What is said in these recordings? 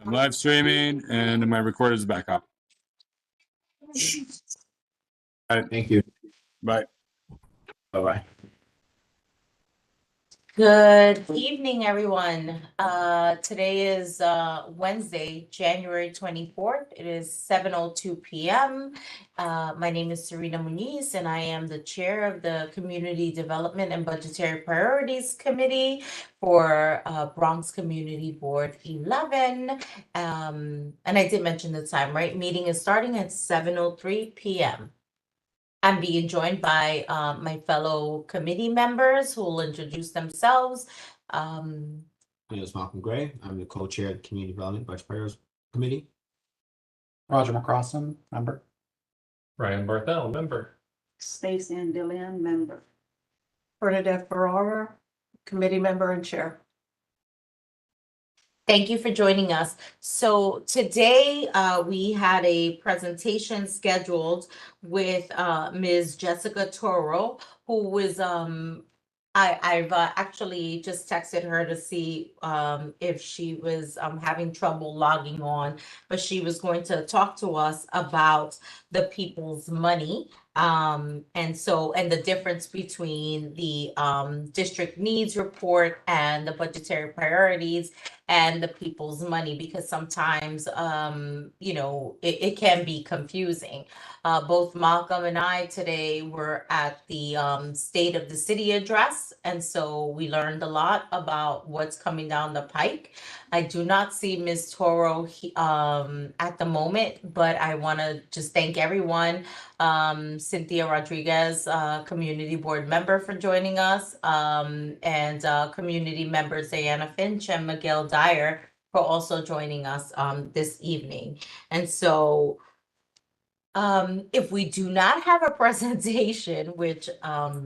I'm live streaming and my recorder is back up. All right, Thank you. bye. Bye-bye. Good evening, everyone. Today is Wednesday, January 24th. It is 7:02 p.m. My name is Serena Muniz, and I am the chair of the Community Development and Budgetary Priorities Committee for Bronx Community Board 11. And I did mention the time, right? Meeting is starting at 7:03 p.m. I'm being joined by my fellow committee members who will introduce themselves. My name is Malcolm Gray. I'm the co-chair of the Community Development Budget Priorities Committee. Roger McCrossin, member. Ryan Barthel, member. Stacy and Dillian, member. Bernadette Ferrara, committee member and chair. Thank you for joining us. So today we had a presentation scheduled with Ms. Jessica Toro, who was I've actually just texted her to see if she was having trouble logging on, but she was going to talk to us about the people's money. And the difference between the district needs report and the budgetary priorities and the people's money, because sometimes, it can be confusing. Both Malcolm and I today were at the State of the City address, and so we learned a lot about what's coming down the pike. I do not see Ms. Toro at the moment, but I want to just thank everyone. Cynthia Rodriguez, community board member, for joining us, and community members Diana Finch and Miguel Dyer for also joining us this evening. And so if we do not have a presentation, which I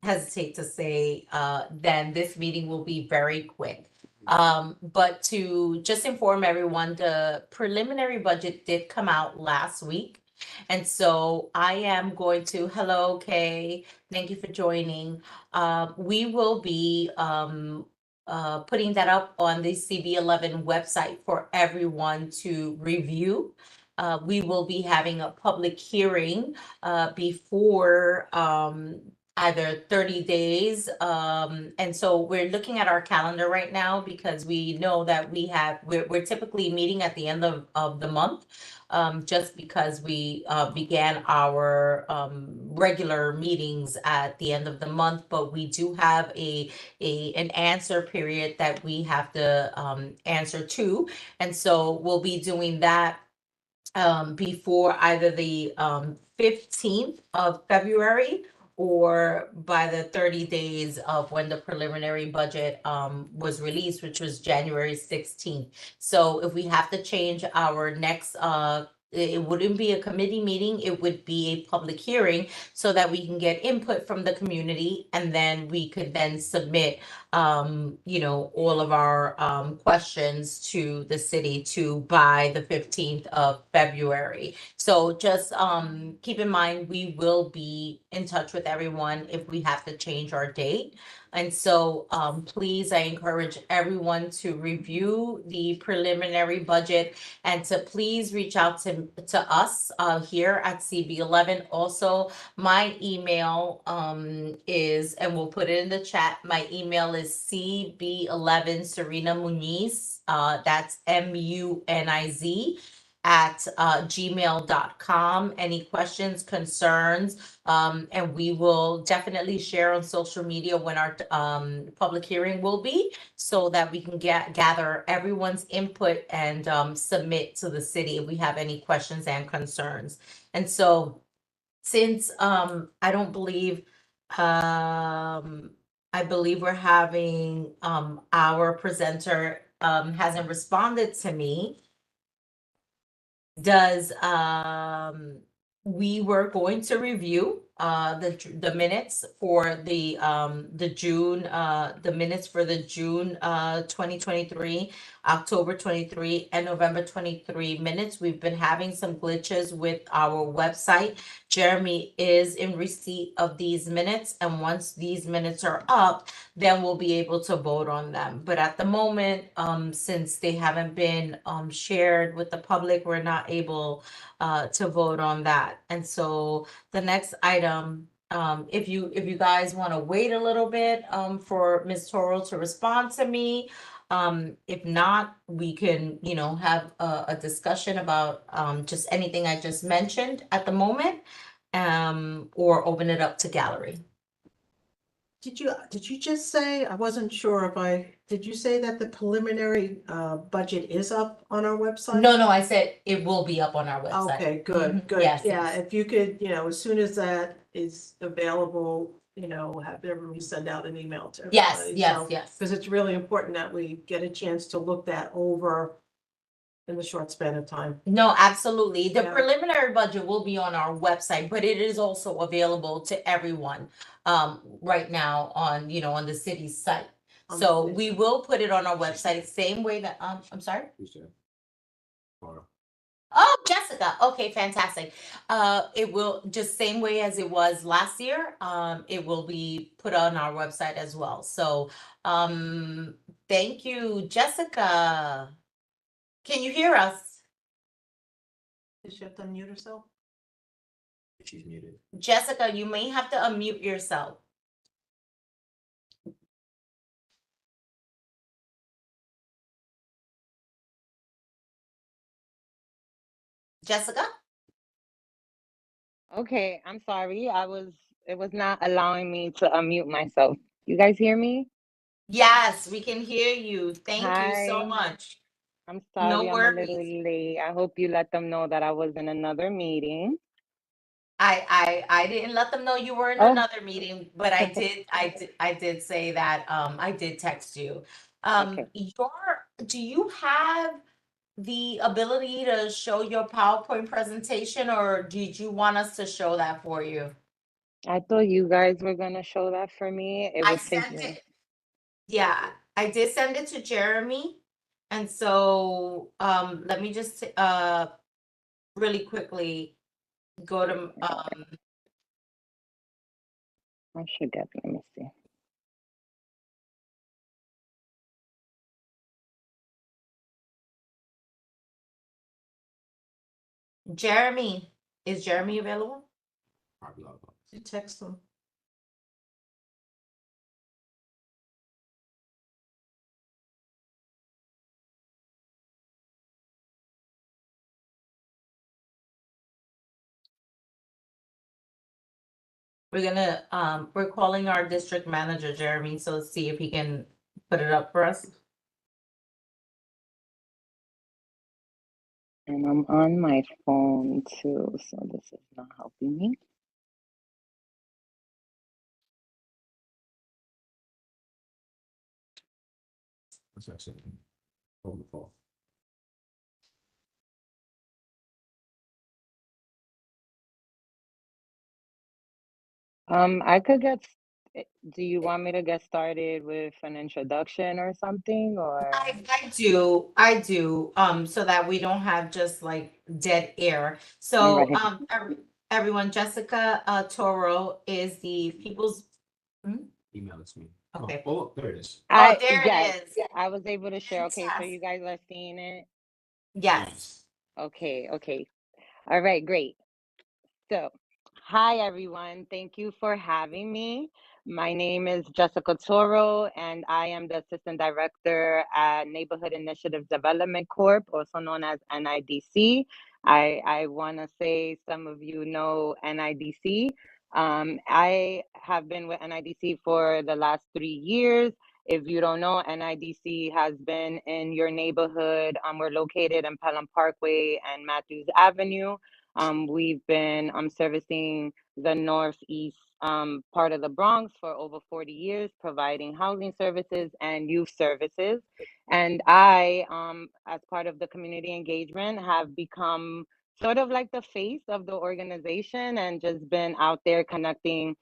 hesitate to say, then this meeting will be very quick. But to just inform everyone, the preliminary budget did come out last week. And so I am going to, hello, Kay, thank you for joining. We will be putting that up on the CB11 website for everyone to review. We will be having a public hearing before either 30 days. And so we're looking at our calendar right now because we know that we're typically meeting at the end of the month, just because we began our regular meetings at the end of the month, but we do have an answer period that we have to answer to. And so we'll be doing that before either the 15th of February or by the 30 days of when the preliminary budget was released, which was January 16th. So if we have to change our next, it wouldn't be a committee meeting, it would be a public hearing so that we can get input from the community, and then we could then submit all of our questions to the city by the 15th of February. So just keep in mind, we will be in touch with everyone if we have to change our date. And so please, I encourage everyone to review the preliminary budget and to please reach out to us here at CB11. Also, my email is, and we'll put it in the chat, my email is CB11 Serena Muniz, that's MUNIZ, at gmail.com. Any questions, concerns, and we will definitely share on social media when our public hearing will be, so that we can gather everyone's input and submit to the city if we have any questions and concerns. And so since I don't believe, I believe we're having our presenter hasn't responded to me. We were going to review the minutes for the June, the minutes for the June 2023, October 23, and November 23 minutes. We've been having some glitches with our website. Jeremy is in receipt of these minutes, and once these minutes are up, then we'll be able to vote on them. But at the moment, since they haven't been shared with the public, we're not able to vote on that. And so the next item, if you guys want to wait a little bit for Ms. Toro to respond to me, if not, we can, have a discussion about just anything I just mentioned at the moment, or open it up to gallery. Did you just say, I wasn't sure did you say that the preliminary budget is up on our website? No, I said it will be up on our website. Okay, good, Mhm. good. Yes, Yeah, yes. if you could, as soon as that is available, have everybody send out an email to Yes, everybody. yes. Because it's really important that we get a chance to look that over in the short span of time. No, absolutely. The Yeah. preliminary budget will be on our website, but it is also available to everyone right now on, on the city's site. On the So city's we will put it on our website, same way that, I'm sorry? Who's there? Laura. Oh, Jessica. Okay, fantastic. It will just same way as it was last year. It will be put on our website as well. So, thank you, Jessica. Can you hear us? Does she have to unmute herself? She's muted. Jessica, you may have to unmute yourself. Jessica? Okay, I'm sorry. It was not allowing me to unmute myself. You guys hear me? Yes, we can hear you. Thank you so Hi. much. I'm No sorry I'm a little worries. late. I hope you let them know that I was in another meeting. I didn't let them know you were in Oh. another meeting, but I did say that I did text you. Okay. Do you have the ability to show your PowerPoint presentation, or did you want us to show that for you? I thought you guys were gonna show that for me. It I would take sent me. it. Yeah, I did send it to Jeremy. And so let me just really quickly go to I should get. Let me see. Jeremy. Is Jeremy available? Probably Laura. You text them. We're calling our district manager, Jeremy, so let's see if he can put it up for us. And I'm on my phone too, so this is not helping me. That's actually over the phone. I could get. Do you want me to get started with an introduction or something, or? I do, so that we don't have just like dead air. So, Right. everyone, Jessica Toro is the People's. Email it to me. Okay. Oh, there it is. Oh, there Yes, it is. I was able to share. Okay, so Fantastic. you guys are seeing it. Yes. Okay. All right, great. So, hi everyone. Thank you for having me. My name is Jessica Toro, and I am the Assistant Director at Neighborhood Initiative Development Corp., also known as NIDC. I want to say some of you know NIDC. I have been with NIDC for the last 3 years. If you don't know, NIDC has been in your neighborhood. We're located in Pelham Parkway and Matthews Avenue. We've been servicing the northeast part of the Bronx for over 40 years, providing housing services and youth services. And I, as part of the community engagement, have become sort of like the face of the organization and just been out there connecting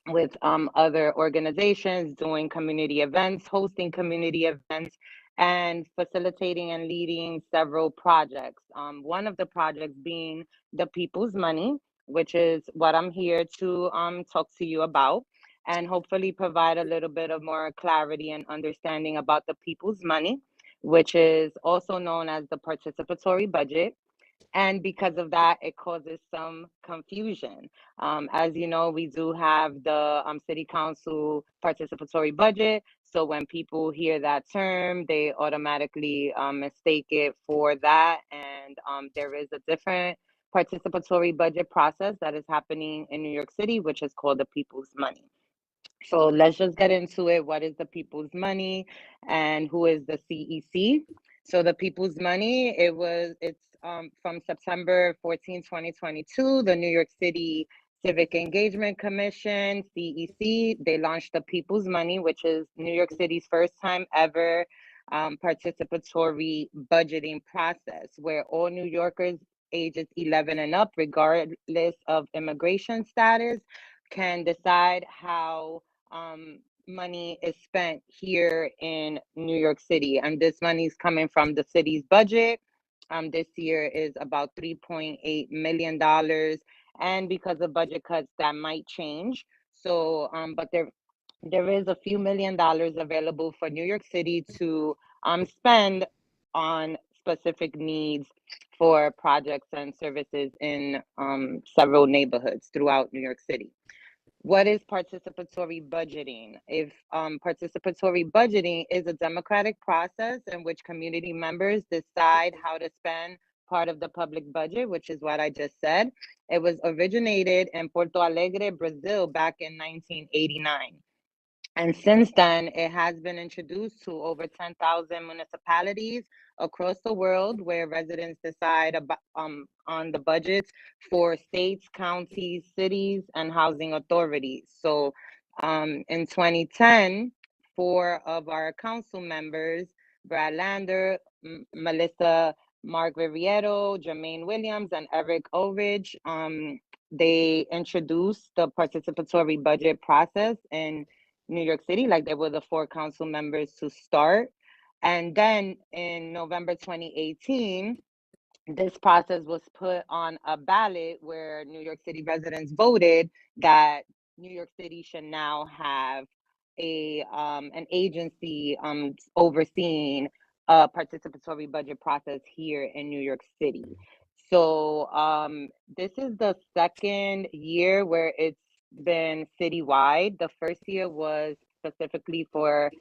with other organizations, doing community events, hosting community events, and facilitating and leading several projects. One of the projects being the People's Money, which is what I'm here to talk to you about, and hopefully provide a little bit of more clarity and understanding about the People's Money, which is also known as the participatory budget. And because of that, it causes some confusion. As you know, we do have the city council participatory budget. So when people hear that term, they automatically mistake it for that. And there is a different participatory budget process that is happening in New York City, which is called the People's Money. So let's just get into it. What is the People's Money and who is the CEC? So the People's Money, it's from September 14, 2022, the New York City Civic Engagement Commission, CEC, they launched the People's Money, which is New York City's first time ever participatory budgeting process where all New Yorkers ages 11 and up, regardless of immigration status, can decide how money is spent here in New York City. And this money is coming from the city's budget. This year is about $3.8 million. And because of budget cuts, that might change. So, but there is a few $1 million available for New York City to spend on specific needs for projects and services in several neighborhoods throughout New York City. What is participatory budgeting? If participatory budgeting is a democratic process in which community members decide how to spend part of the public budget, which is what I just said. It was originated in Porto Alegre, Brazil, back in 1989. And since then, it has been introduced to over 10,000 municipalities across the world where residents decide about, on the budgets for states, counties, cities, and housing authorities. So in 2010, 4 of our council members, Brad Lander, Melissa Mark Riviero, Jermaine Williams, and Eric Ulrich, they introduced the participatory budget process in New York City, like they were the 4 council members to start. And then in November 2018, this process was put on a ballot where New York City residents voted that New York City should now have an agency overseeing a participatory budget process here in New York City. So this is the second year where it's been citywide. The first year was specifically for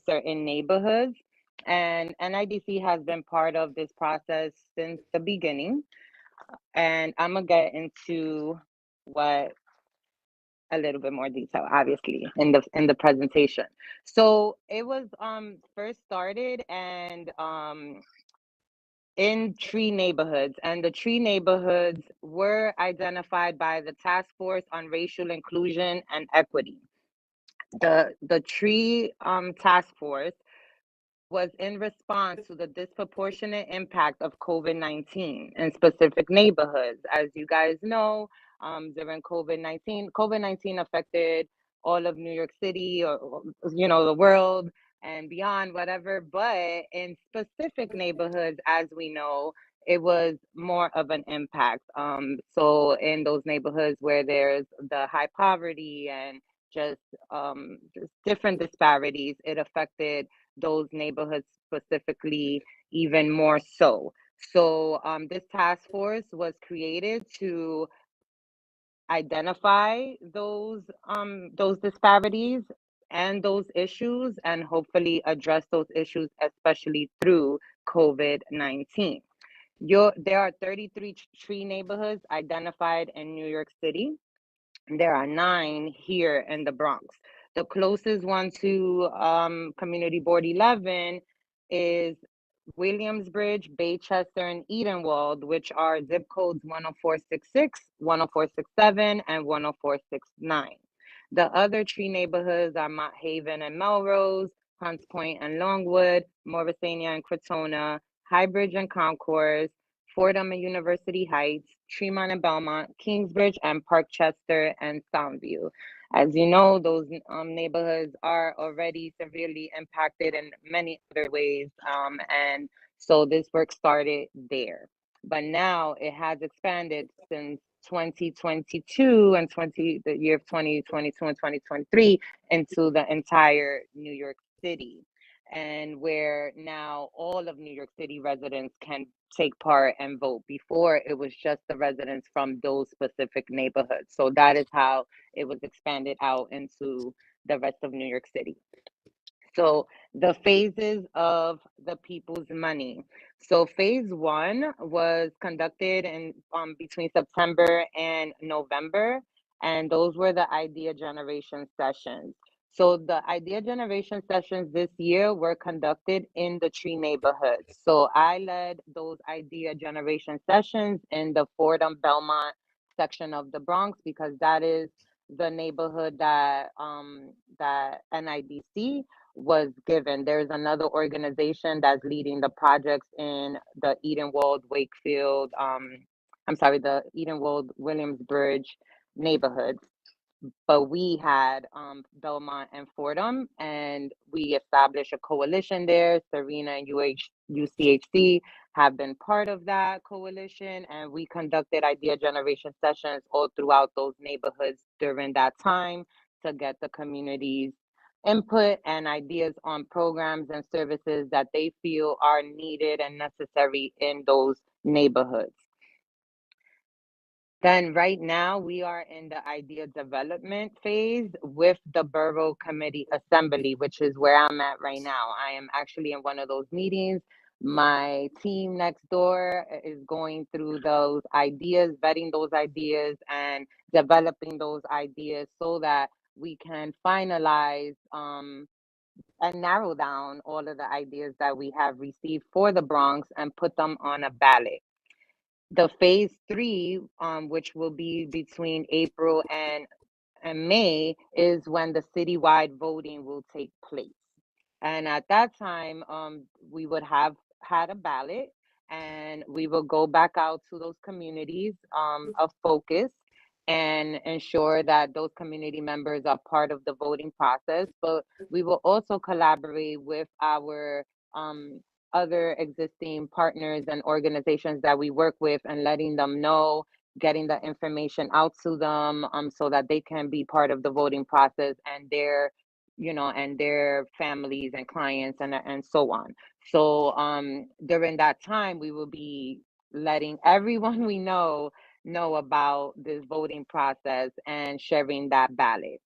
certain neighborhoods, and NIDC has been part of this process since the beginning. And I'm gonna get into what a little bit more detail, obviously, in the presentation. So it was first started and in 3 neighborhoods, and the 3 neighborhoods were identified by the Task Force on Racial Inclusion and Equity. The 3 task force was in response to the disproportionate impact of COVID-19 in specific neighborhoods. As you guys know, during COVID-19 affected all of New York City or the world and beyond, whatever. But in specific neighborhoods, as we know, it was more of an impact. So in those neighborhoods where there's the high poverty and just different disparities, it affected those neighborhoods specifically even more so. So this task force was created to identify those disparities and those issues, and hopefully address those issues, especially through COVID-19. There are 33 tree neighborhoods identified in New York City. There are 9 here in the Bronx. The closest one to Community Board 11 is Williamsbridge, Baychester, and Edenwald, which are zip codes 10466, 10467, and 10469. The other 3 neighborhoods are Mott Haven and Melrose, Hunts Point and Longwood, Morrisania and Crotona, Highbridge and Concourse, Fordham and University Heights, Tremont and Belmont, Kingsbridge and Parkchester and Soundview. As you know, those neighborhoods are already severely impacted in many other ways, and so this work started there. But now it has expanded since 2022 and the year of 2022 and 2023 into the entire New York City, and where now all of New York City residents can take part and vote. Before, it was just the residents from those specific neighborhoods. So that is how it was expanded out into the rest of New York City. So the phases of the people's money. So phase one was conducted in between September and November, and those were the idea generation sessions. So the idea generation sessions this year were conducted in the Tree neighborhoods. So I led those idea generation sessions in the Fordham Belmont section of the Bronx, because that is the neighborhood that that NIDC was given. There's another organization that's leading the projects in the Edenwald, Wakefield, the Edenwald, Williamsbridge neighborhoods. But we had Belmont and Fordham, and we established a coalition there. Serena and UCHC have been part of that coalition, and we conducted idea generation sessions all throughout those neighborhoods during that time to get the community's input and ideas on programs and services that they feel are needed and necessary in those neighborhoods. Then right now we are in the idea development phase with the Borough Committee Assembly, which is where I'm at right now. I am actually in one of those meetings. My team next door is going through those ideas, vetting those ideas and developing those ideas so that we can finalize and narrow down all of the ideas that we have received for the Bronx and put them on a ballot. The phase three, which will be between April and May, is when the citywide voting will take place. And at that time, we would have had a ballot, and we will go back out to those communities of focus and ensure that those community members are part of the voting process. But we will also collaborate with our other existing partners and organizations that we work with and letting them know, getting the information out to them so that they can be part of the voting process and their and their families and clients and so on. So during that time, we will be letting everyone we know about this voting process and sharing that ballot.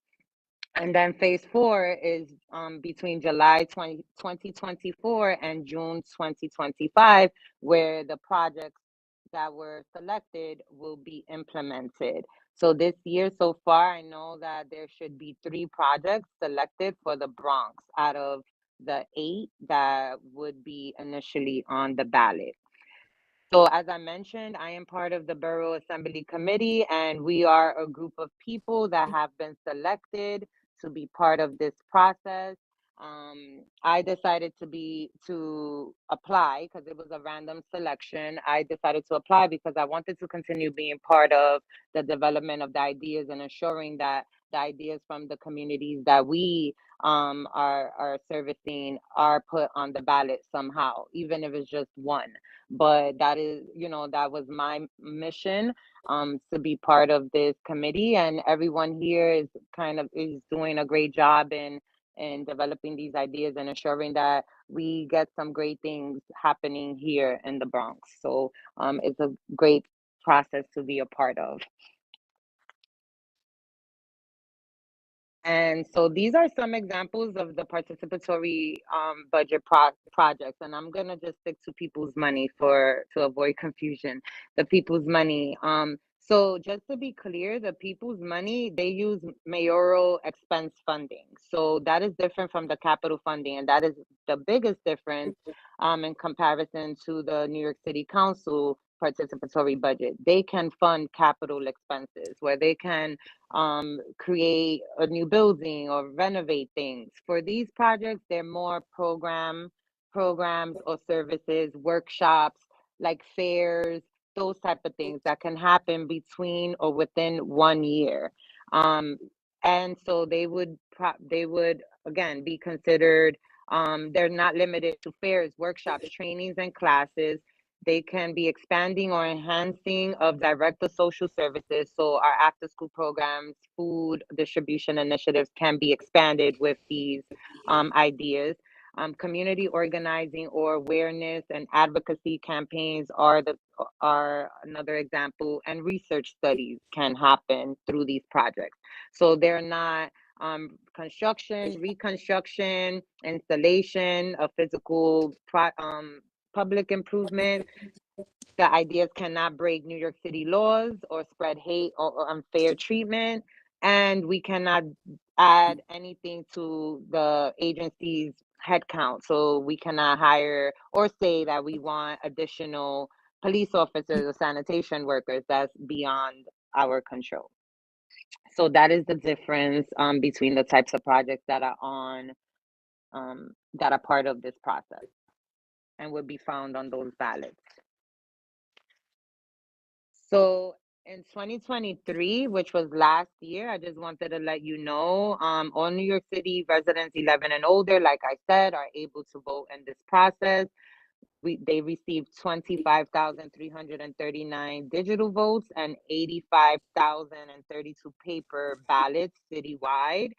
And then phase four is between July 2024 and June 2025, where the projects that were selected will be implemented. So this year so far, I know that there should be 3 projects selected for the Bronx out of the 8 that would be initially on the ballot. So as I mentioned, I am part of the Borough Assembly Committee, and we are a group of people that have been selected to be part of this process. I decided to apply because it was a random selection. I decided to apply because I wanted to continue being part of the development of the ideas and ensuring that the ideas from the communities that we are servicing are put on the ballot somehow, even if it's just one. But that is, that was my mission to be part of this committee, and everyone here is doing a great job in developing these ideas and ensuring that we get some great things happening here in the Bronx. So it's a great process to be a part of. And so these are some examples of the participatory budget projects, and I'm gonna just stick to people's money to avoid confusion. The people's money. So just to be clear, the people's money, they use mayoral expense funding. So that is different from the capital funding, and that is the biggest difference in comparison to the New York City Council participatory budget. They can fund capital expenses where they can create a new building or renovate things. For these projects, they're more programs or services, workshops, like fairs, those type of things that can happen between or within 1 year. And so they would again be considered, they're not limited to fairs, workshops, trainings, and classes. They can be expanding or enhancing of director social services. So our after school programs, food distribution initiatives can be expanded with these ideas. Community organizing or awareness and advocacy campaigns are another example, and research studies can happen through these projects. So they're not construction, reconstruction, installation of physical public improvement. The ideas cannot break New York City laws or spread hate or unfair treatment. And we cannot add anything to the agency's headcount. So we cannot hire or say that we want additional police officers or sanitation workers. That's beyond our control. So that is the difference between the types of projects that are that are part of this process and would be found on those ballots. So in 2023, which was last year, I just wanted to let you know, all New York City residents 11 and older, like I said, are able to vote in this process. They received 25,339 digital votes and 85,032 paper ballots citywide,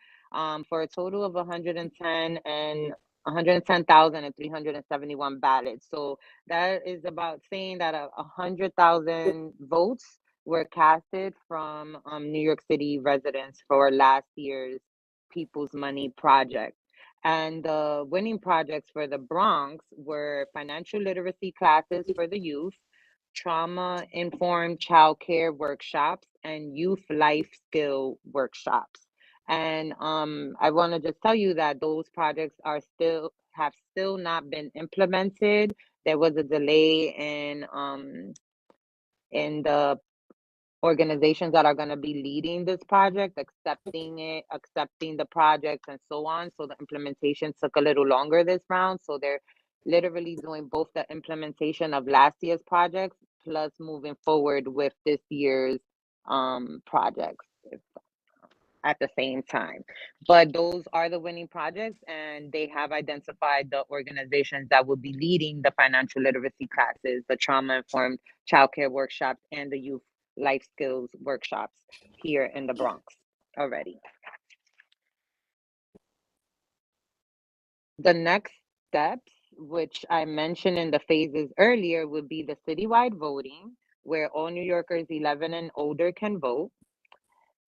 for a total of 110,371 ballots. So that is about saying that 100,000 votes were casted from New York City residents for last year's People's Money project. And the winning projects for the Bronx were financial literacy classes for the youth, trauma-informed childcare workshops, and youth life skill workshops. And I want to just tell you that those projects have still not been implemented. There was a delay in the organizations that are going to be leading this project, accepting the project, and so on. So the implementation took a little longer this round. So they're literally doing both the implementation of last year's projects plus moving forward with this year's projects at the same time. But those are the winning projects, and they have identified the organizations that will be leading the financial literacy classes, the trauma-informed childcare workshops, and the youth life skills workshops here in the Bronx already. The next steps, which I mentioned in the phases earlier, would be the citywide voting, where all New Yorkers 11 and older can vote.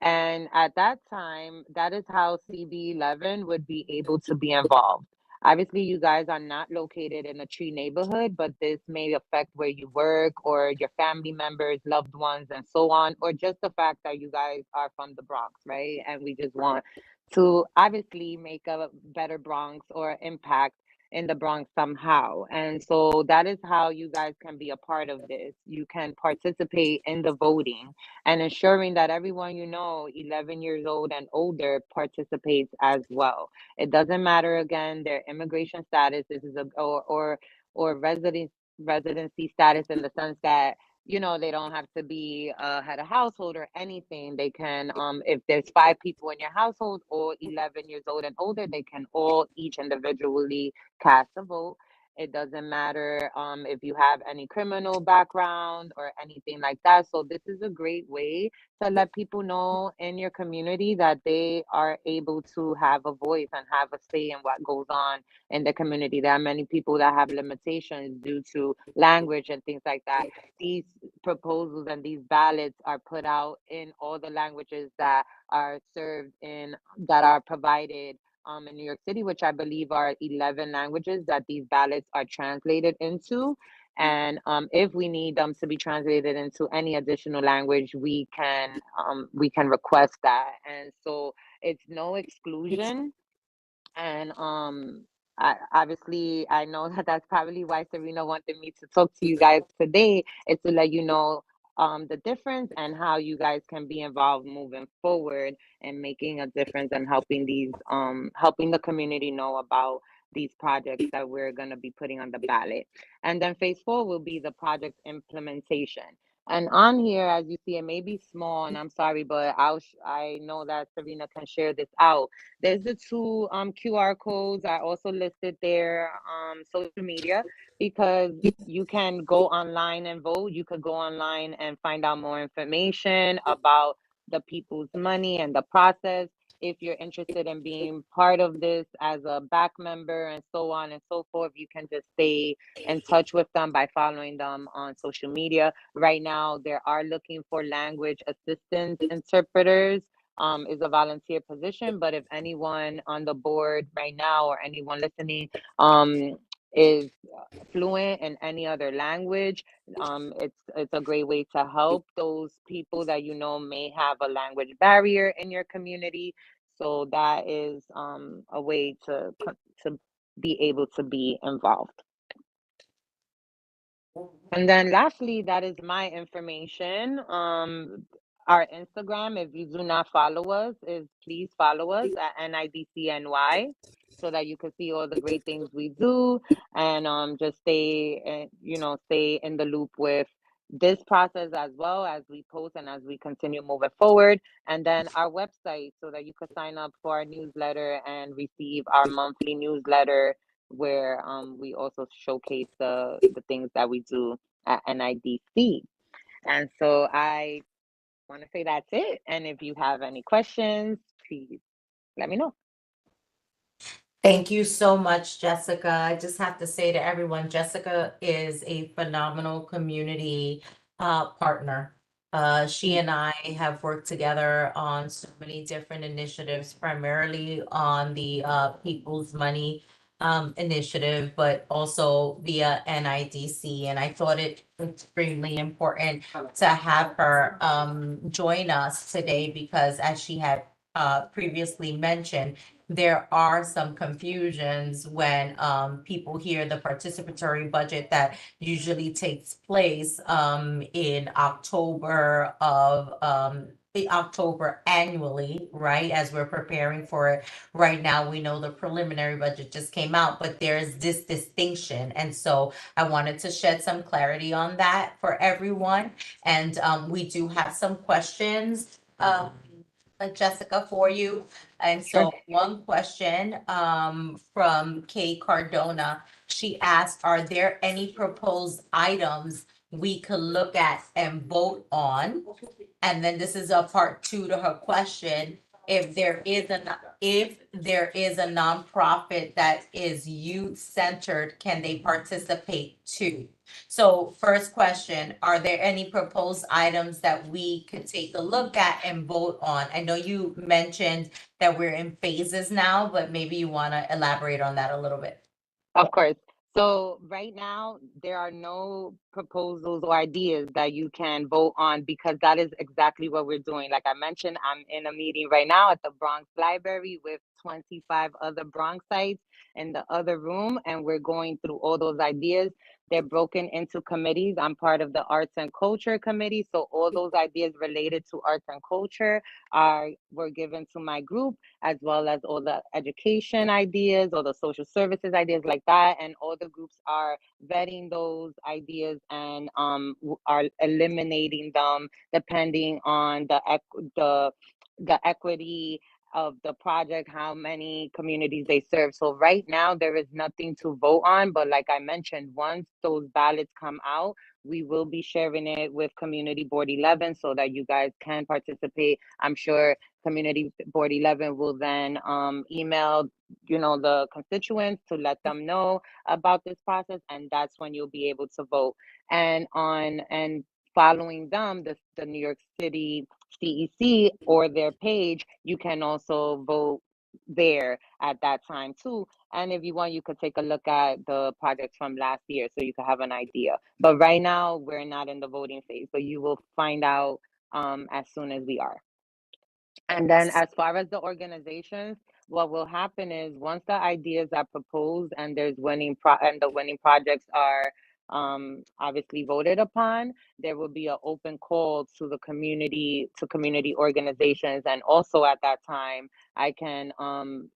And at that time, that is how CB11 would be able to be involved. Obviously, you guys are not located in a tree neighborhood, but this may affect where you work or your family members, loved ones, and so on, or just the fact that you guys are from the Bronx, right? And we just want to obviously make a better Bronx or impact in the Bronx somehow. And so that is how you guys can be a part of this. You can participate in the voting and ensuring that everyone 11 years old and older participates as well. It doesn't matter again their immigration status. This is or residency status, in the sense that they don't have to be had a household or anything. They can, if there's 5 people in your household, or 11 years old and older, they can all each individually cast a vote. It doesn't matter if you have any criminal background or anything like that. So this is a great way to let people know in your community that they are able to have a voice and have a say in what goes on in the community. There are many people that have limitations due to language and things like that. These proposals and these ballots are put out in all the languages that are provided in New York City, which I believe are 11 languages that these ballots are translated into. And if we need them to be translated into any additional language, we can request that. And so it's no exclusion. And obviously, I know that that's probably why Serena wanted me to talk to you guys today, is to let you know the difference and how you guys can be involved moving forward and making a difference and helping the community know about these projects that we're going to be putting on the ballot. And then phase 4 will be the project implementation. And on here, as you see, it may be small, and I'm sorry, but I know that Serena can share this out. There's the 2 QR codes. I also listed their social media, because you can go online and vote. You could go online and find out more information about the people's money and the process. If you're interested in being part of this as a back member and so on and so forth, you can just stay in touch with them by following them on social media. Right now, they are looking for language assistance interpreters. Is a volunteer position, but if anyone on the board right now or anyone listening is fluent in any other language, it's a great way to help those people that may have a language barrier in your community. So that is a way to be able to be involved. And then lastly, that is my information. Our Instagram, if you do not follow us, is please follow us at NIDCNY, so that you can see all the great things we do, and just stay in the loop with this process, as well as we post and as we continue moving forward. And then our website, so that you can sign up for our newsletter and receive our monthly newsletter, where we also showcase the things that we do at NIDC. And so I want to say that's it. And if you have any questions, please let me know. Thank you so much, Jessica. I just have to say to everyone, Jessica is a phenomenal community partner. She and I have worked together on so many different initiatives, primarily on the People's Money initiative, but also via NIDC. And I thought it extremely important to have her join us today, because as she had previously mentioned, there are some confusions when people hear the participatory budget that usually takes place in October annually, right? As we're preparing for it right now, we know the preliminary budget just came out, but there's this distinction. And so I wanted to shed some clarity on that for everyone. And we do have some questions, Jessica, for you. And so one question from Kay Cardona, she asked, are there any proposed items we could look at and vote on? And then this is a part 2 to her question. If there is a nonprofit that is youth-centered, can they participate too? So first question, are there any proposed items that we could take a look at and vote on? I know you mentioned that we're in phases now, but maybe you want to elaborate on that a little bit. Of course. So right now, there are no proposals or ideas that you can vote on, because that is exactly what we're doing. Like I mentioned, I'm in a meeting right now at the Bronx Library with 25 other Bronxites in the other room, and we're going through all those ideas. They're broken into committees. I'm part of the Arts and Culture Committee, so all those ideas related to arts and culture were given to my group, as well as all the education ideas, or the social services ideas like that. And all the groups are vetting those ideas and are eliminating them depending on the equity of the project, how many communities they serve. So right now there is nothing to vote on, but like I mentioned, once those ballots come out, we will be sharing it with Community Board 11 so that you guys can participate. I'm sure Community Board 11 will then email the constituents to let them know about this process, and that's when you'll be able to vote. And following them, the New York City CEC or their page, you can also vote there at that time too. And if you want, you could take a look at the projects from last year so you can have an idea. But right now, we're not in the voting phase, but you will find out as soon as we are. And then as far as the organizations, what will happen is once the ideas are proposed and there's the winning projects are obviously voted upon, there will be an open call to the community, to community organizations. And also at that time, I can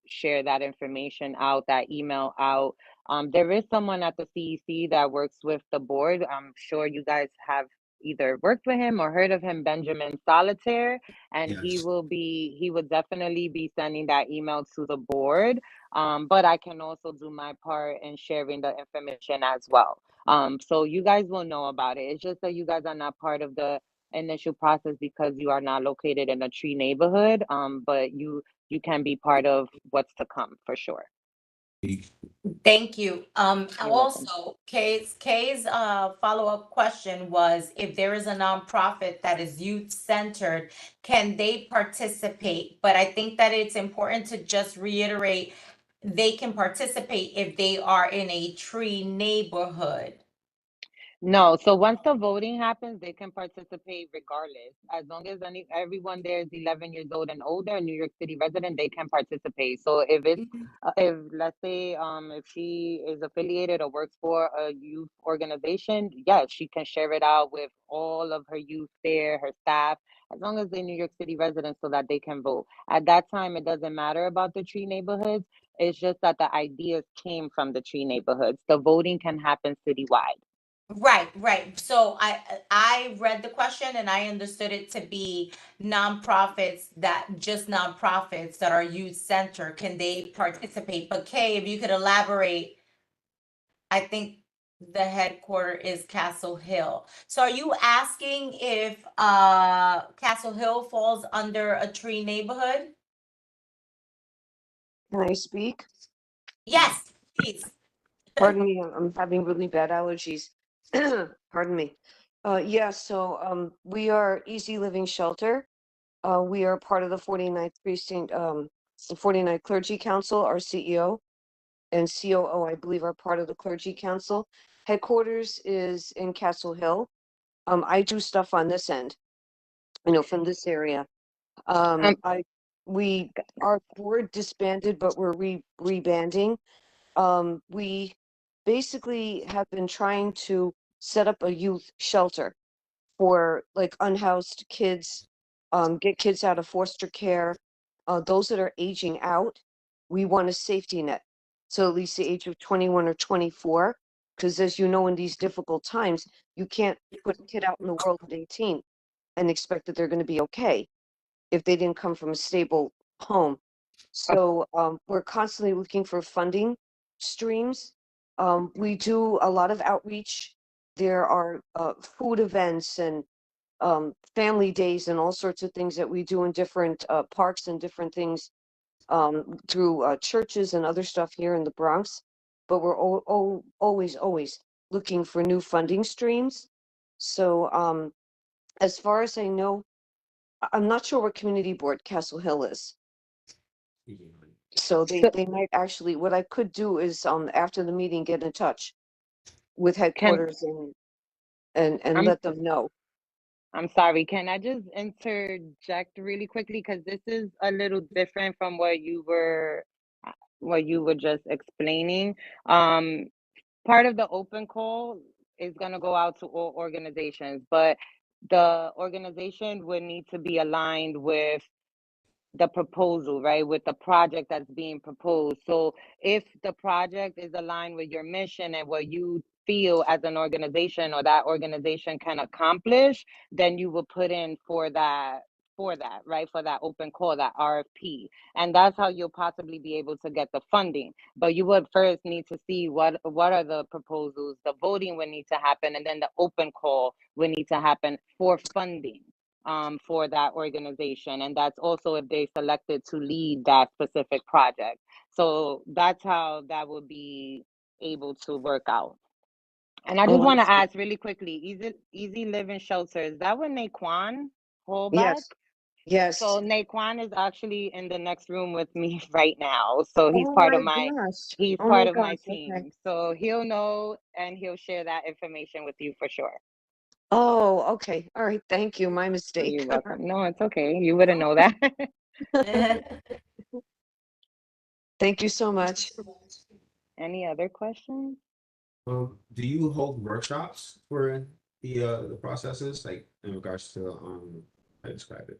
share that information out, that email out. There is someone at the CEC that works with the board. I'm sure you guys have either worked with him or heard of him, Benjamin Solitaire, and he Yes. would definitely be sending that email to the board. But I can also do my part in sharing the information as well. So you guys will know about it. It's just that you guys are not part of the initial process because you are not located in a tree neighborhood. But you can be part of what's to come for sure. Thank you. You're welcome. Also, Kay's follow-up question was, if there is a nonprofit that is youth-centered, can they participate? But I think that it's important to just reiterate, they can participate if they are in a tree neighborhood. No, so once the voting happens, they can participate regardless. As long as everyone there is 11 years old and older, a New York City resident, they can participate. So if it's if let's say if she is affiliated or works for a youth organization, yes, she can share it out with all of her youth there, her staff, as long as they're New York City residents, so that they can vote. At that time, it doesn't matter about the tree neighborhoods. It's just that the ideas came from the tree neighborhoods. The voting can happen citywide. Right. So I read the question and I understood it to be nonprofits that are youth center. Can they participate? But Kay, if you could elaborate, I think the headquarter is Castle Hill. So are you asking if Castle Hill falls under a tree neighborhood? Can I speak? Yes, please. Pardon me, I'm having really bad allergies. Pardon me. Yeah, so we are Easy Living Shelter. We are part of the 49th Precinct, the 49th Clergy Council. Our CEO and COO, I believe, are part of the Clergy Council. Headquarters is in Castle Hill. I do stuff on this end, from this area. Our board disbanded, but we're rebanding. We basically have been trying to set up a youth shelter for like unhoused kids, get kids out of foster care, those that are aging out. We want a safety net. So at least the age of 21 or 24, because as you know, in these difficult times, you can't put a kid out in the world at 18 and expect that they're going to be okay if they didn't come from a stable home. So we're constantly looking for funding streams. We do a lot of outreach. There are food events and family days and all sorts of things that we do in different parks and different things through churches and other stuff here in the Bronx. But we're always looking for new funding streams. So as far as I know, I'm not sure what community board Castle Hill is. So they might actually, what I could do is after the meeting, get in touch with headquarters and let them know. I'm sorry, can I just interject really quickly? Because this is a little different from what you were just explaining. Part of the open call is going to go out to all organizations, but the organization would need to be aligned with the proposal, right? With the project that's being proposed. So if the project is aligned with your mission and what you feel as an organization or that organization can accomplish, then you will put in for that, right? For that open call, that RFP. And that's how you'll possibly be able to get the funding. But you would first need to see what are the proposals, the voting would need to happen, and then the open call would need to happen for funding for that organization. And that's also if they selected to lead that specific project. So that's how that would be able to work out. And I just want to ask really quickly, Easy Living Shelter, is that what Naquan Holback? Yes. So Naquan is actually in the next room with me right now. So he's part of my team. Okay. So he'll know and he'll share that information with you for sure. Oh, okay. All right. Thank you. My mistake. You're welcome. No, it's okay. You wouldn't know that. Thank you so much. Any other questions? Do you hold workshops for the processes, like in regards to how to describe it?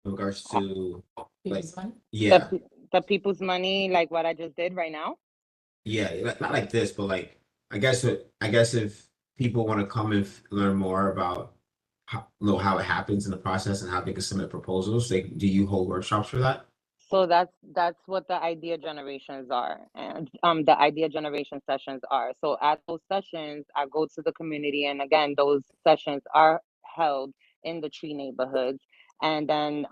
In regards to like, People's money? yeah, The people's money, like what I just did right now. yeah, not like this, but like I guess if people want to come and learn more about how it happens in the process and how they can submit proposals, like do you hold workshops for that? So that's what the idea generations are, and the idea generation sessions are. So at those sessions, I go to the community, and again, those sessions are held in the tree neighborhoods, and then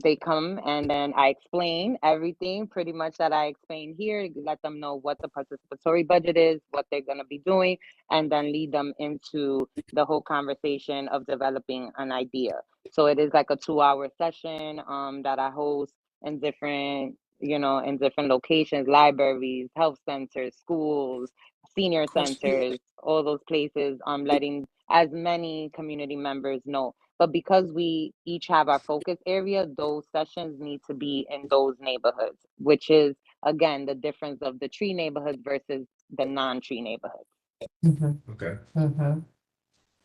they come, and then I explain everything pretty much that I explain here, let them know what the participatory budget is, what they're going to be doing, and then lead them into the whole conversation of developing an idea. So it is like a 2-hour session that I host in different, in different locations, libraries, health centers, schools, senior centers, all those places, letting as many community members know. But because we each have our focus area, those sessions need to be in those neighborhoods, which is, again, the difference of the tree neighborhoods versus the non-tree neighborhoods. Okay.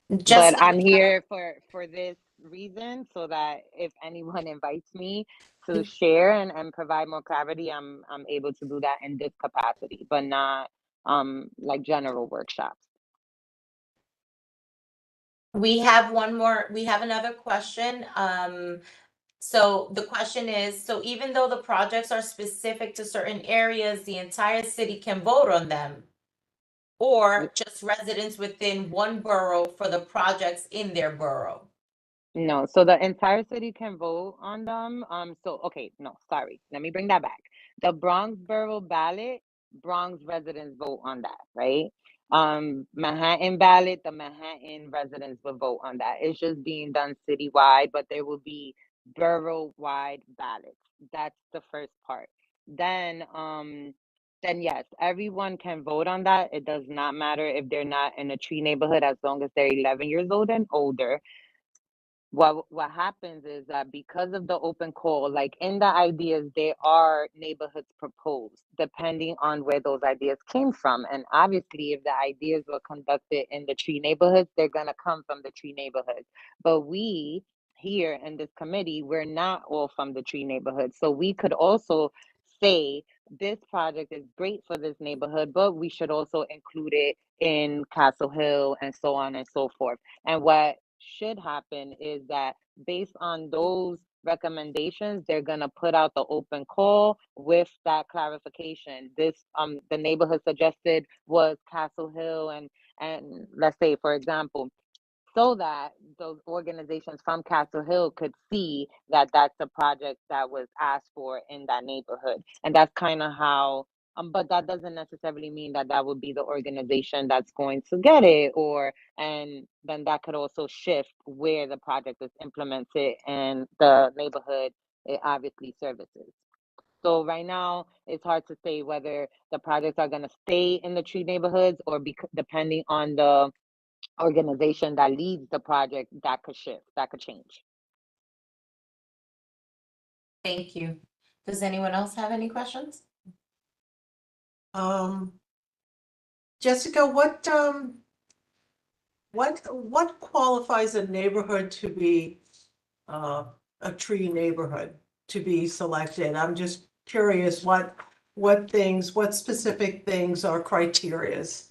But I'm here for this reason, so that if anyone invites me to share and provide more clarity, I'm able to do that in this capacity, but not like general workshops. We have another question. So the question is, so even though the projects are specific to certain areas, the entire city can vote on them? Or just residents within one borough for the projects in their borough? No, so the entire city can vote on them. So okay, no, sorry. Let me bring that back. The Bronx Borough ballot, Bronx residents vote on that, right? Manhattan ballot, the Manhattan residents will vote on that. It's just being done citywide, but there will be borough-wide ballots. That's the first part. Then yes, everyone can vote on that. It does not matter if they're not in a tree neighborhood, as long as they're 11 years old and older. What happens is that because of the open call, like in the ideas, there are neighborhoods proposed depending on where those ideas came from. And obviously, if the ideas were conducted in the tree neighborhoods, they're going to come from the tree neighborhoods. But we here in this committee, we're not all from the tree neighborhood. So we could also say this project is great for this neighborhood, but we should also include it in Castle Hill and so on and so forth. And what should happen is that based on those recommendations, they're going to put out the open call with that clarification. This the neighborhood suggested was Castle Hill, and let's say, for example, so that those organizations from Castle Hill could see that that's a project that was asked for in that neighborhood. And that's kind of how, but that doesn't necessarily mean that that would be the organization that's going to get it, and then that could also shift where the project is implemented and the neighborhood it obviously services. So right now, it's hard to say whether the projects are going to stay in the tree neighborhoods or depending on the organization that leads the project, that could shift, that could change. Thank you. Does anyone else have any questions? Jessica, what qualifies a neighborhood to be a tree neighborhood to be selected? I'm just curious what specific things are criterias?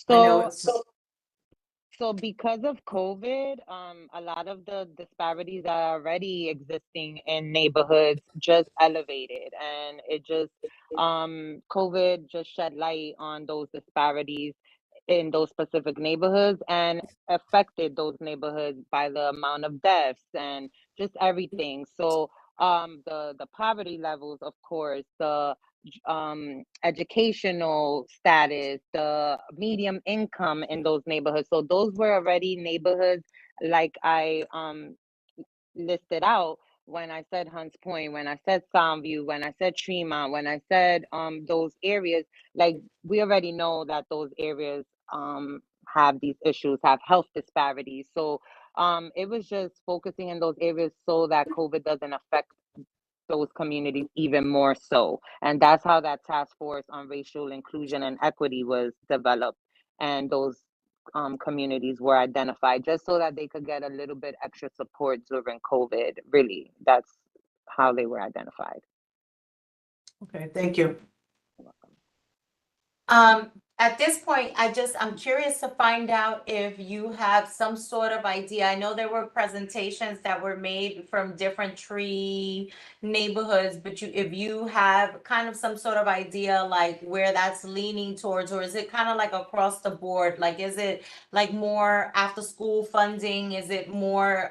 I know So because of COVID, a lot of the disparities that are already existing in neighborhoods just elevated, and it just COVID just shed light on those disparities in those specific neighborhoods and affected those neighborhoods by the amount of deaths and just everything. So the poverty levels, of course, the educational status, the medium income in those neighborhoods. So those were already neighborhoods like I listed out when I said Hunts Point, when I said Soundview, when I said Tremont, when I said those areas. Like we already know that those areas have these issues, have health disparities. So it was just focusing in those areas so that COVID doesn't affect those communities even more so. And that's how that task force on racial inclusion and equity was developed. And those communities were identified just so that they could get a little bit extra support during COVID. Really, that's how they were identified. Okay, thank you. At this point, I'm curious to find out if you have some sort of idea. I know there were presentations that were made from different tree neighborhoods, but if you have kind of some sort of idea like where that's leaning towards, or is it kind of like across the board? Like, is it like more after school funding? Is it more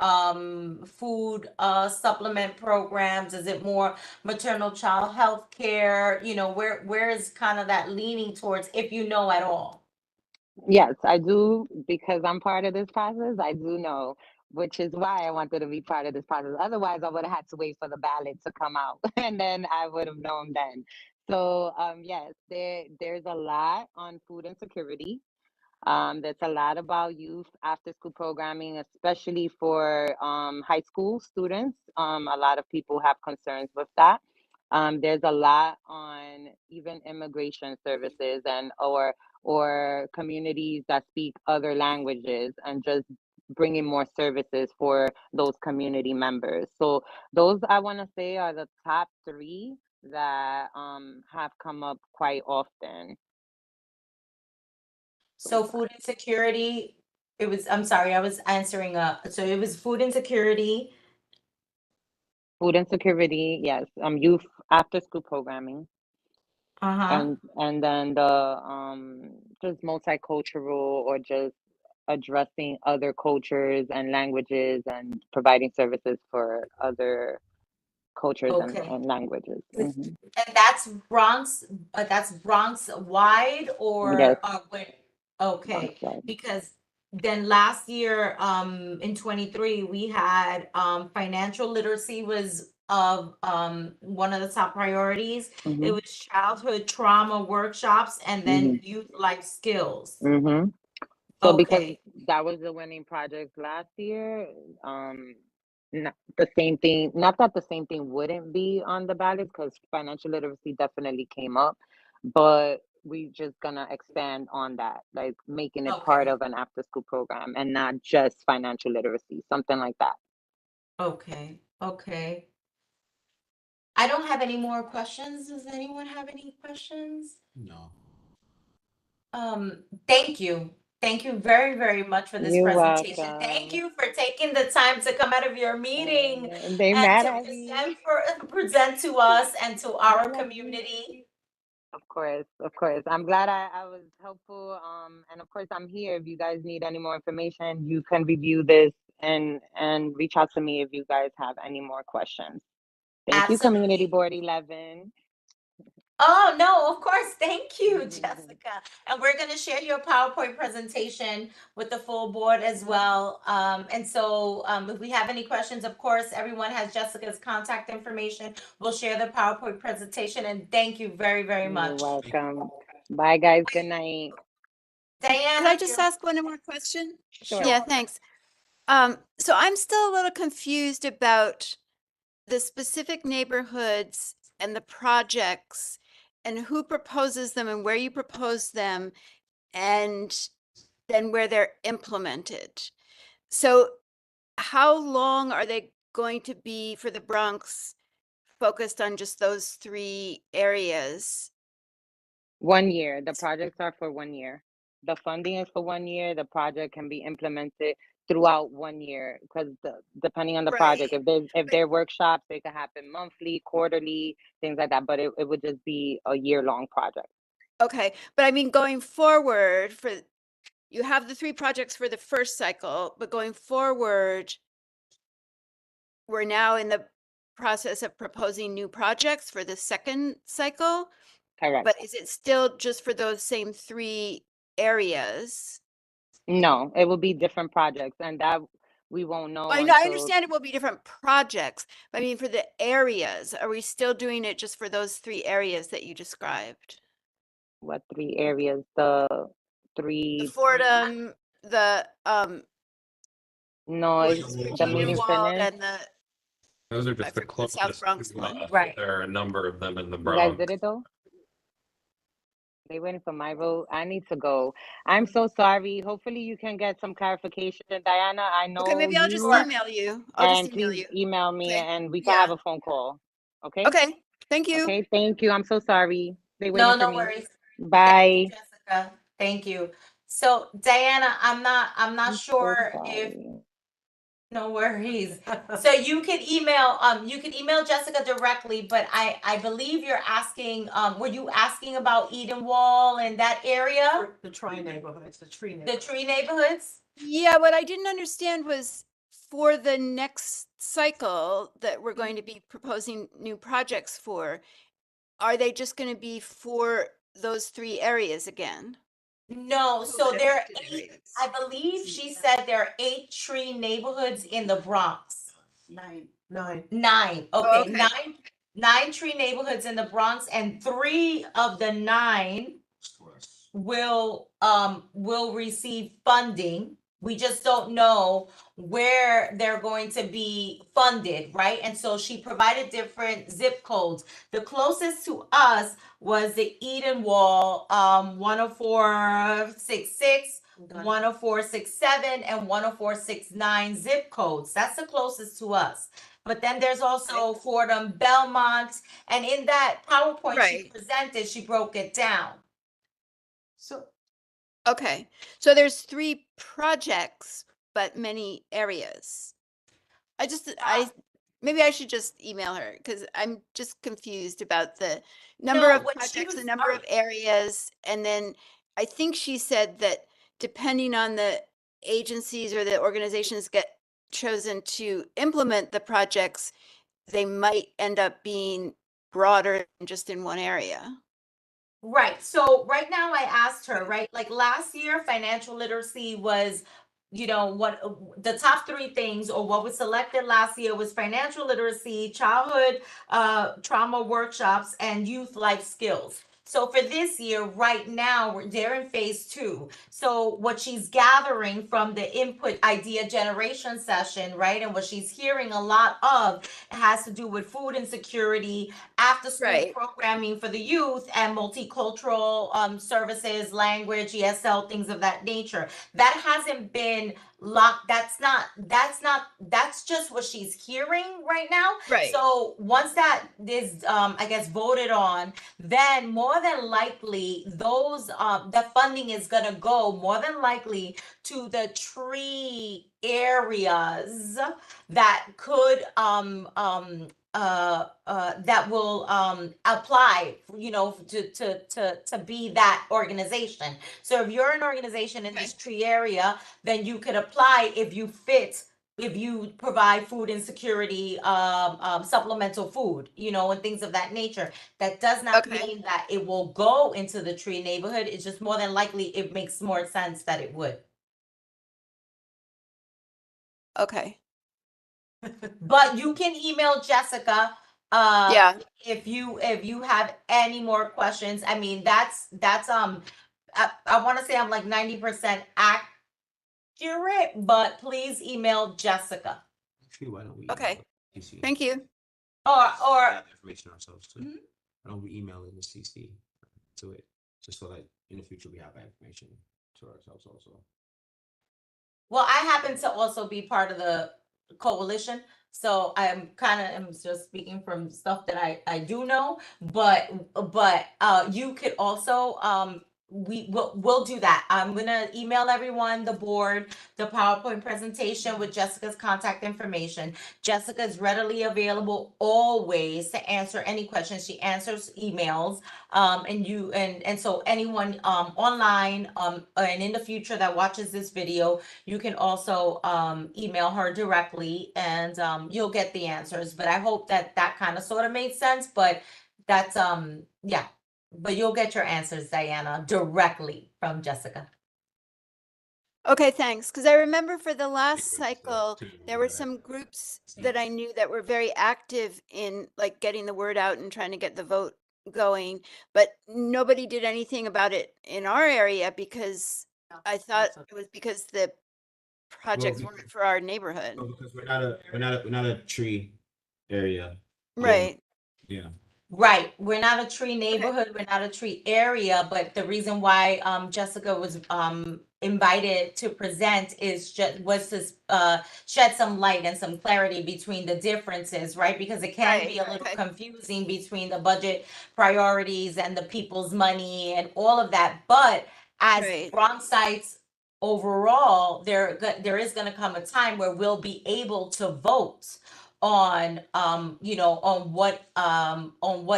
food supplement programs? Is it more maternal child health care? You know, where is kind of that leaning towards, if you know at all? Yes, I do, because I'm part of this process. I do know, which is why I wanted to be part of this process. Otherwise, I would have had to wait for the ballot to come out, and then I would have known then. So, yes, there's a lot on food insecurity. There's a lot about youth after school programming, especially for high school students. A lot of people have concerns with that. There's a lot on even immigration services and or communities that speak other languages, and just bringing more services for those community members. So those, I want to say, are the top three that have come up quite often. So food insecurity, I'm sorry, I was answering so it was food insecurity. Food insecurity, yes. Youth after school programming, Uh-huh. and then the just multicultural, or just addressing other cultures and languages, and providing services for other cultures Okay. and languages. With- Mhm. And that's Bronx wide, or Yes, okay, that's right. because then last year, in 23, we had financial literacy was of one of the top priorities. It Mhm. was childhood trauma workshops, and then Mhm. youth life skills. Mhm. So because Okay. that was the winning project last year, not the same thing, not that the same thing wouldn't be on the ballot, because financial literacy definitely came up, but we just gonna expand on that, like making it part Okay. of an after school program and not just financial literacy, something like that. Okay. Okay. I don't have any more questions. Does anyone have any questions? No. Thank you. Thank you very, very much for this You're presentation. Thank welcome. you for taking the time to come out of your meeting They and mad to at me. present to us and to our community. Of course, of course. I'm glad I was helpful. And of course, I'm here. If you guys need any more information, you can review this and reach out to me if you guys have any more questions. Thank you, Community Absolutely. Board 11. Oh, no, of course. Thank you, Jessica. And we're going to share your PowerPoint presentation with the full board as well. And so if we have any questions, of course, everyone has Jessica's contact information. We'll share the PowerPoint presentation. And thank you very, very You're much. welcome. Bye, guys. Good night. Diana, Could I just ask one more question? Sure. Yeah, thanks. So I'm still a little confused about the specific neighborhoods and the projects and who proposes them and where you propose them and then where they're implemented. So how long are they going to be for the Bronx focused on just those three areas? 1 year. The projects are for 1 year. The funding is for 1 year. The project can be implemented throughout 1 year, because depending on the project, if they're workshops, they can happen monthly, quarterly, things like that. But it would just be a year-long project. Okay, but I mean, going forward, you have the three projects for the first cycle, but going forward, we're now in the process of proposing new projects for the second cycle. Correct. But is it still just for those same three areas? No, it will be different projects, and that we won't know I know, I until understand it will be different projects, but I mean, for the areas, are we still doing it just for those three areas that you described? what 3 areas? The The 3, Fordham, no, it's the Gina meeting Wald, finished. and the Those are just the forgot the South closest Bronx to one. us. Right. There are a number of them in the You guys Bronx. did it though? They waiting for my vote. I need to go. I'm so sorry. Hopefully you can get some clarification. Diana, I know Okay, maybe I'll just you, email you. I'll just and email please you. email me Okay. and we can Yeah. have a phone call. Okay? Okay, thank you. Okay, thank you. I'm so sorry. They No, waiting for no me. worries. Thank Bye. you, Jessica. Thank you. So Diana, I'm not I'm so sure if, sorry. no worries. So you can email Jessica directly, but I believe you're asking, were you asking about Eden Wall and that area? The tri neighborhoods, the tree The neighborhoods. tree neighborhoods? Yeah, what I didn't understand was for the next cycle that we're going to be proposing new projects for, are they just going to be for those 3 areas again? No, so COVID there are affected 8, areas. I believe she said there are 8 tree neighborhoods in the Bronx. 9. 9. 9, Oh, okay, okay. 9 tree neighborhoods in the Bronx, and 3 of the 9 will receive funding. We just don't know where they're going to be funded, right? And so she provided different zip codes. The closest to us was the Eden Wall, 10466, 10467, and 10469 zip codes. That's the closest to us. But then there's also Fordham, Belmont, and in that PowerPoint she Right. presented, she broke it down. So, Okay, so there's 3 projects, but many areas. Maybe I should just email her because I'm just confused about the number No, of what she projects, the was number of areas, and then I think she said that depending on the agencies or the organizations get chosen to implement the projects, they might end up being broader than just in one area. Right. So right now I asked her, right? Like last year, financial literacy was, what the top 3 things or what was selected last year was financial literacy, childhood trauma workshops, and youth life skills. So for this year, right now, they're in phase 2. So what she's gathering from the input idea generation session, right? And what she's hearing a lot of has to do with food insecurity, after school Right. programming for the youth, and multicultural services, language, ESL, things of that nature. That hasn't been locked. That's just what she's hearing right now. Right. So once that is I guess voted on, then more than likely those the funding is gonna go more than likely to the tree areas that could that will apply, to be that organization. So if you're an organization in this tree area, then you could apply if you fit, if you provide food insecurity, supplemental food, and things of that nature. That does not Okay. mean that it will go into the tree neighborhood. It's just more than likely it makes more sense that it would. Okay. But you can email Jessica Yeah. if you have any more questions. I mean, that's I want to say I'm like 90% accurate, but please email Jessica. Actually, why don't we? Okay. email the CC? Thank you. Or We have information ourselves too. Mhm. Why don't we email in the CC to it, just so that in the future we have that information to ourselves also. well, I happen to also be part of the coalition, so I'm just speaking from stuff that I do know, but you could also we'll do that. I'm gonna email everyone, the board, the PowerPoint presentation with Jessica's contact information. Jessica is readily available always to answer any questions. She answers emails. And so anyone online and in the future that watches this video, you can also email her directly, and you'll get the answers. But I hope that kind of sort of made sense. But that's yeah. But you'll get your answers, Diana, directly from Jessica. Okay, thanks. Because I remember for the last Great, so cycle, to there were that some groups see. that I knew that were very active in like getting the word out and trying to get the vote going, but nobody did anything about it in our area because I thought it was because the projects weren't for our neighborhood. No, because we're not a tree area. Right. Yeah. Right, we're not a tree neighborhood, we're not a tree area, but the reason why Jessica was invited to present is was to shed some light and some clarity between the differences, right? Because it can be a Right, little okay. confusing between the budget priorities and the people's money and all of that. But as Right. Bronxites overall, there is going to come a time where we'll be able to vote on on what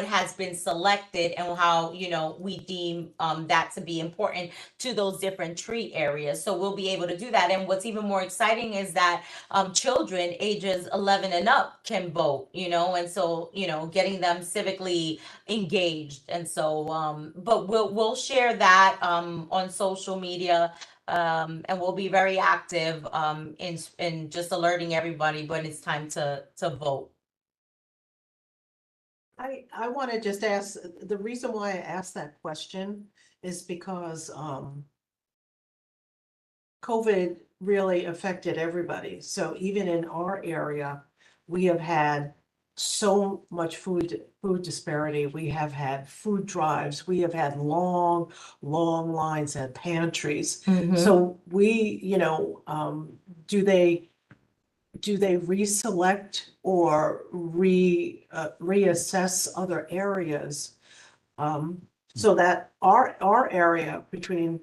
has been selected and how we deem that to be important to those different tree areas. So we'll be able to do that. And what's even more exciting is that children ages 11 and up can vote, and so getting them civically engaged. And so but we'll share that on social media, and we'll be very active in just alerting everybody when it's time to vote. I want to just ask, the reason why I asked that question is because COVID really affected everybody. So even in our area, we have had so much food disparity. We have had food drives. We have had long lines at pantries. So we, do they reselect or reassess other areas? So that our area between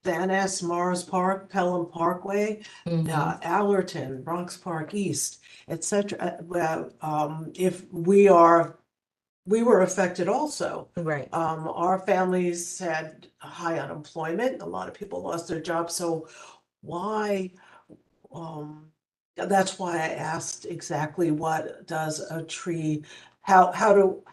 Van Ness, Mars Park, Pelham Parkway, Allerton, Bronx Park East, etc. If we were affected also. Right. Our families had high unemployment. A lot of people lost their jobs. So why? That's why I asked exactly what does a tree, how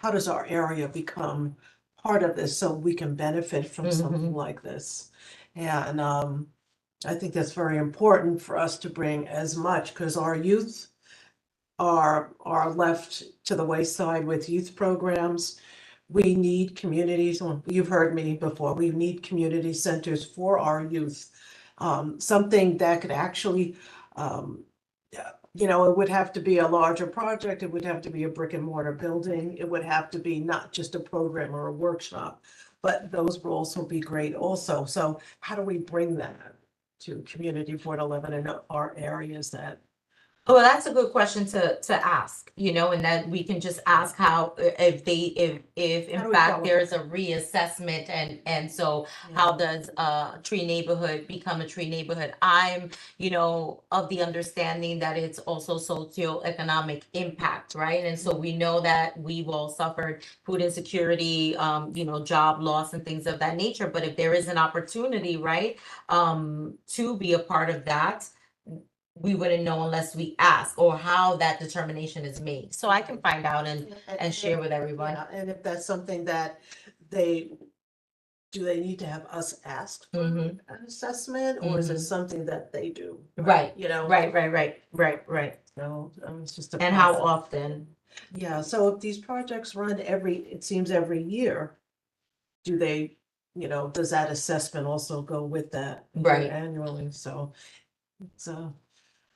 does our area become part of this so we can benefit from something like this? And I think that's very important for us to bring as much, because our youth are left to the wayside with youth programs. We need communities. You've heard me before. We need community centers for our youth. Something that could actually, it would have to be a larger project. It would have to be a brick and mortar building. It would have to be not just a program or a workshop, but those will also be great also. So how do we bring that to Community Board 11 in our areas that? Well, that's a good question to ask, and that we can just ask how, if in How do we fact follow? there's a reassessment, and so how does a tree neighborhood become a tree neighborhood? I'm, of the understanding that it's also socioeconomic impact, right? And so we know that we've all suffered food insecurity, job loss and things of that nature. But if there is an opportunity, right, to be a part of that, we wouldn't know unless we ask, or how that determination is made. So I can find out and share with everyone. Yeah, and if that's something that do they need to have us ask for an assessment, or is it something that they do? Right. Right. So it's just a And how process. often? Yeah, so if these projects run it seems every year, do they, does that assessment also go with that? Right. Annually, so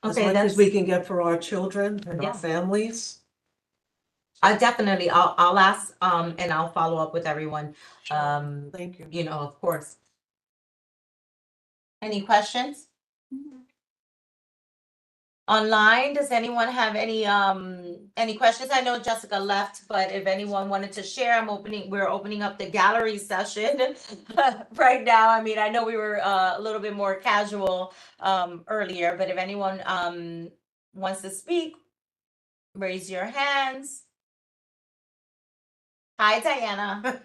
as Okay, much as that's, we can get for our children and Yeah. our families. I'll ask, and I'll follow up with everyone, Thank you. of course. Any questions? Online, does anyone have any questions? I know Jessica left, but if anyone wanted to share, we're opening up the gallery session right now. I mean, I know we were a little bit more casual earlier, but if anyone wants to speak, raise your hands. Hi, Diana.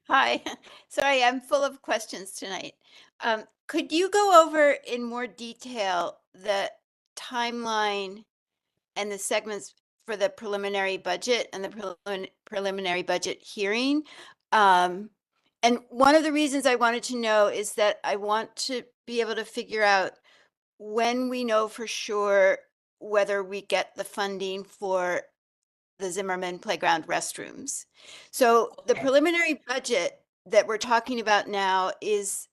Hi. Sorry, I'm full of questions tonight. Could you go over in more detail the timeline and the segments for the preliminary budget and the preliminary budget hearing? And one of the reasons I wanted to know is that I want to be able to figure out when we know for sure whether we get the funding for the Zimmerman Playground restrooms. So the Okay. preliminary budget that we're talking about now is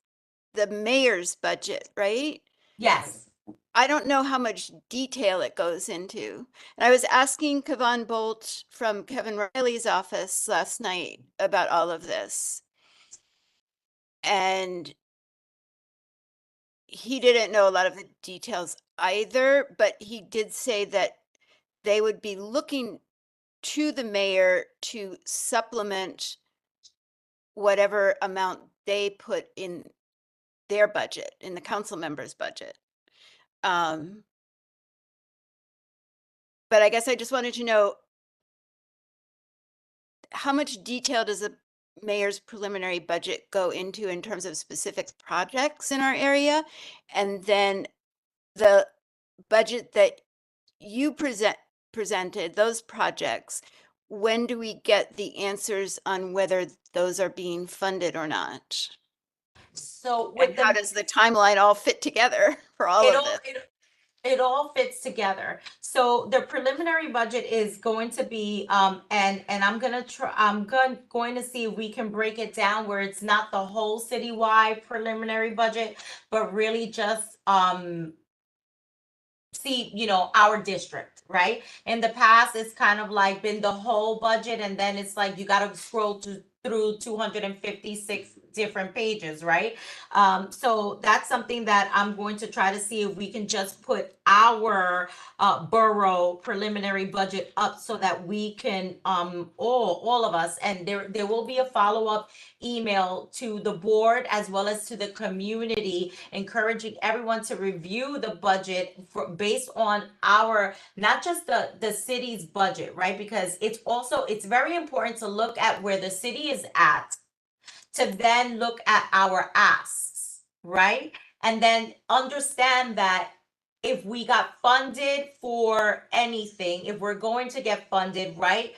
the mayor's budget, right? Yes. I don't know how much detail it goes into. And I was asking Kavan Bolt from Kevin Riley's office last night about all of this. And he didn't know a lot of the details either, but he did say that they would be looking to the mayor to supplement whatever amount they put in their budget, in the council member's budget. But I guess I just wanted to know, how much detail does the mayor's preliminary budget go into in terms of specific projects in our area? And then the budget that you presented, those projects, when do we get the answers on whether those are being funded or not? So And with how the does the timeline all fit together for all it of all this? it all fits together. So the preliminary budget is going to be and I'm going to see if we can break it down where it's not the whole citywide preliminary budget, but really just see, our district, right? In the past, it's kind of like been the whole budget, and then it's like you got to scroll through 256 different pages, right? So that's something that I'm going to try to see if we can just put our borough preliminary budget up so that we can all of us, and there will be a follow-up email to the board as well as to the community, encouraging everyone to review the budget based on our, not just the city's budget, right? Because it's very important to look at where the city is at, to then look at our asks, right? And then understand that if we got funded for anything, if we're going to get funded, right,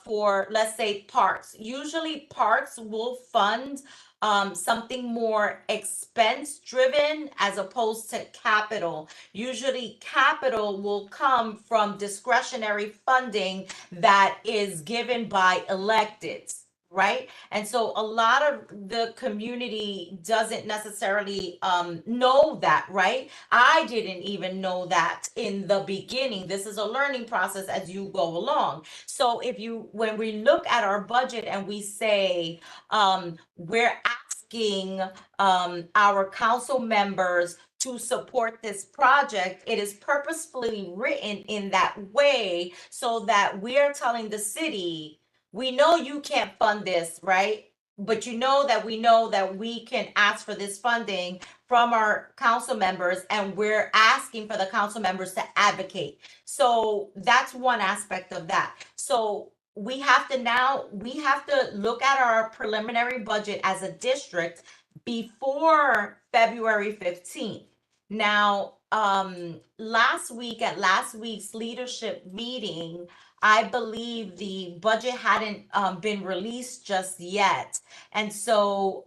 for, let's say, parks, usually parks will fund something more expense driven as opposed to capital. Usually capital will come from discretionary funding that is given by electeds, right? And so a lot of the community doesn't necessarily know that, right? I didn't even know that in the beginning. This is a learning process as you go along. So when we look at our budget and we say we're asking our council members to support this project, it is purposefully written in that way so that we're telling the city, we know you can't fund this, right? But we know that we can ask for this funding from our council members, and we're asking for the council members to advocate. So that's one aspect of that. So we have to look at our preliminary budget as a district before February 15th. Now, last week's leadership meeting, I believe the budget hadn't been released just yet. And so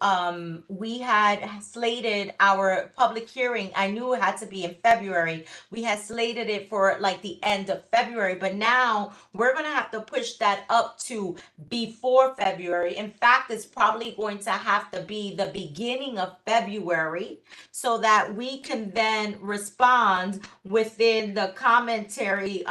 we had slated our public hearing. I knew it had to be in February. We had slated it for like the end of February, but now we're going to have to push that up to before February. In fact, it's probably going to have to be the beginning of February so that we can then respond within the commentary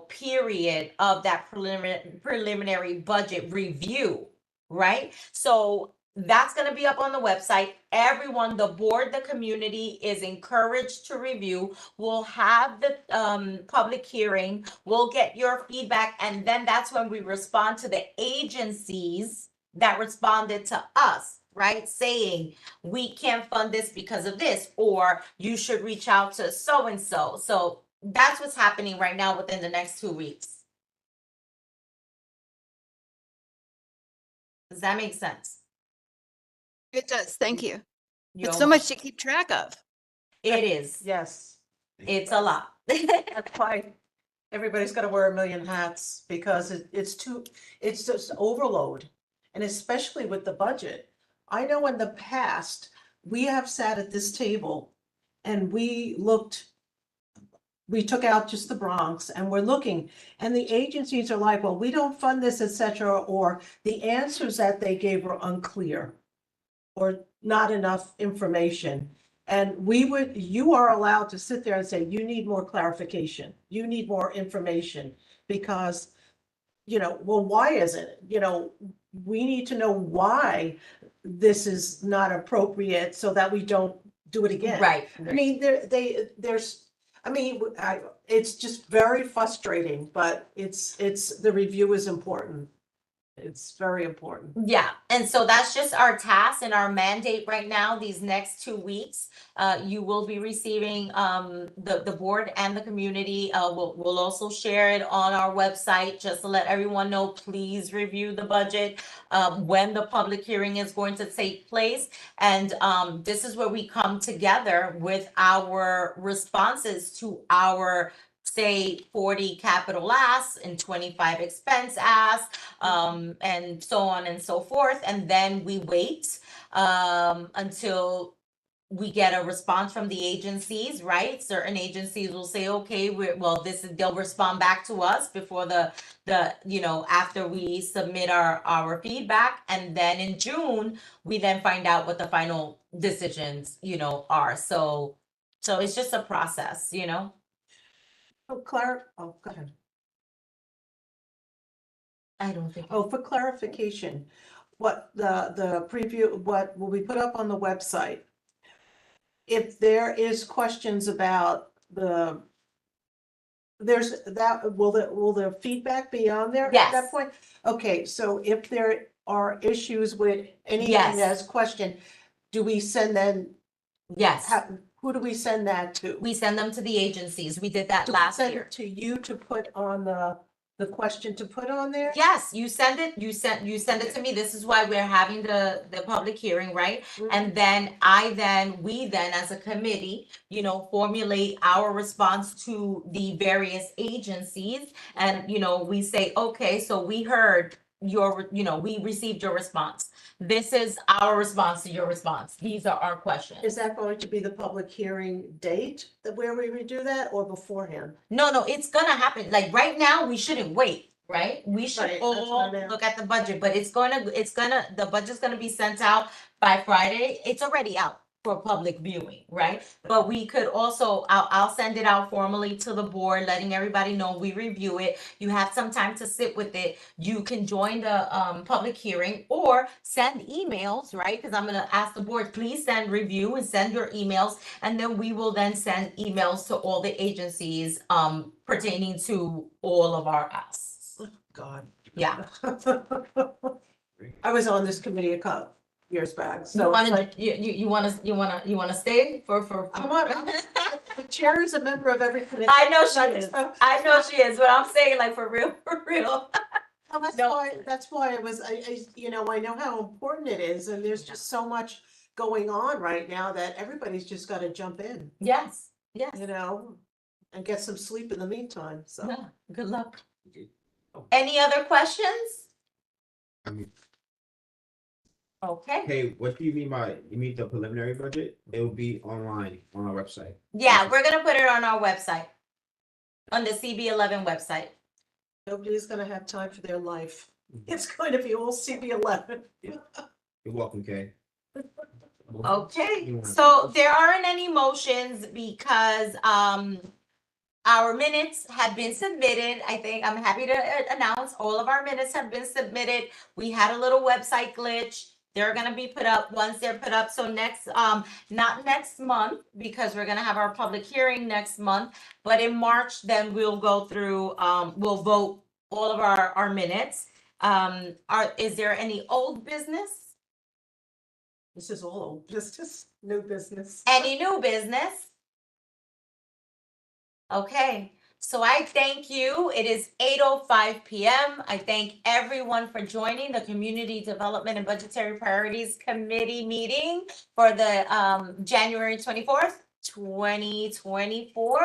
period of that preliminary budget review, right? So that's going to be up on the website. Everyone, the board, the community is encouraged to review. We'll have the public hearing. We'll get your feedback, and then that's when we respond to the agencies that responded to us, right? Saying we can't fund this because of this, or you should reach out to so-and-so. So that's what's happening right now within the next 2 weeks. Does that make sense? It does, thank you. You're It's so much to keep track of. It is. Yes, It's a lot. that's why everybody's got to wear a million hats, because it's just overload. And especially with the budget. I know in the past, we have sat at this table and we took out just the Bronx and we're looking, and the agencies are like, well, we don't fund this, etc. Or the answers that they gave were unclear or not enough information. And you are allowed to sit there and say, you need more clarification, you need more information, because, well, why isn't it? We need to know why this is not appropriate so that we don't do it again. Right. I mean, it's just very frustrating, but the review is important. It's very important. Yeah, and so that's just our task and our mandate right now, these next 2 weeks. You will be receiving, the board and the community, we'll also share it on our website, just to let everyone know, please review the budget, when the public hearing is going to take place. And, this is where we come together with our responses to our, say, 40 capital asks and 25 expense asks, and so on and so forth. And then we wait until we get a response from the agencies, right? Certain agencies will say, okay, they'll respond back to us before after we submit our feedback. And then in June, we then find out what the final decisions, are. So it's just a process, Oh, Claire, go ahead. I don't think. Oh, for clarification, what the preview, what will be put up on the website? If there is questions about will the feedback be on there at Yes. that point? Okay, so if there are issues with anything Yes. that's questioned, do we send them, Yes, who do we send that to? we send them to the agencies. We did that Do we last send year. it to you to put on the question to put on there? Yes, you send it to me. This is why we're having the public hearing, right? And then we then as a committee, formulate our response to the various agencies. And, we say, okay, so we heard we received your response. This is our response to your response. These are our questions. Is that going to be the public hearing date where we redo that, or beforehand? No, it's gonna happen. Like right now, we shouldn't wait, right? We should Right, that's all what I meant. look at the budget, but the budget's gonna be sent out by Friday. It's already out for public viewing, right? But we could also, I'll send it out formally to the board, letting everybody know we review it. You have some time to sit with it. You can join the public hearing or send emails, right? Because I'm gonna ask the board, please send review and send your emails. And then we will then send emails to all the agencies pertaining to all of our asks. God. Yeah. I was on this committee a couple years back, So so it's like, you wanna stay for I'm on, the chair is a member of every committee. I know she is. So- I know she is, but I'm saying like for real, for real. Well, that's why it was, I know how important it is, and there's just so much going on right now that everybody's just gotta jump in, Yes, yes. and get some sleep in the meantime, so. Yeah, good luck. Okay. Any other questions? I mean, Okay. hey, what do you mean by the preliminary budget? It will be online on our website. Yeah, we're gonna put it on our website. On the CB11 website. Nobody's gonna have time for their life. It's going to be all CB11. You're welcome, Kay. Okay, so there aren't any motions because our minutes have been submitted. I think I'm happy to announce all of our minutes have been submitted. We had a little website glitch. They're gonna be put up once they're put up. So next, not next month, because we're gonna have our public hearing next month, but in March, then we'll go through, we'll vote all of our minutes. Is there any old business? This is all old business, new business. Any new business? Okay, so I thank you. It is 8:05 p.m. I thank everyone for joining the Community Development and Budgetary Priorities Committee meeting for the January 24th, 2024.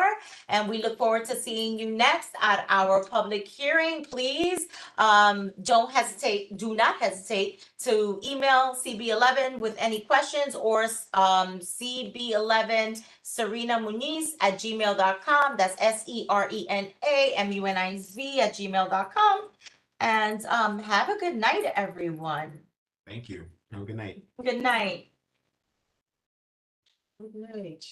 And we look forward to seeing you next at our public hearing. Please do not hesitate to email CB11 with any questions or CB11 Serena Muniz at gmail.com. That's SERENAMUNIZ@gmail.com. And have a good night, everyone. Thank you. Have a good night. Good night. Good night.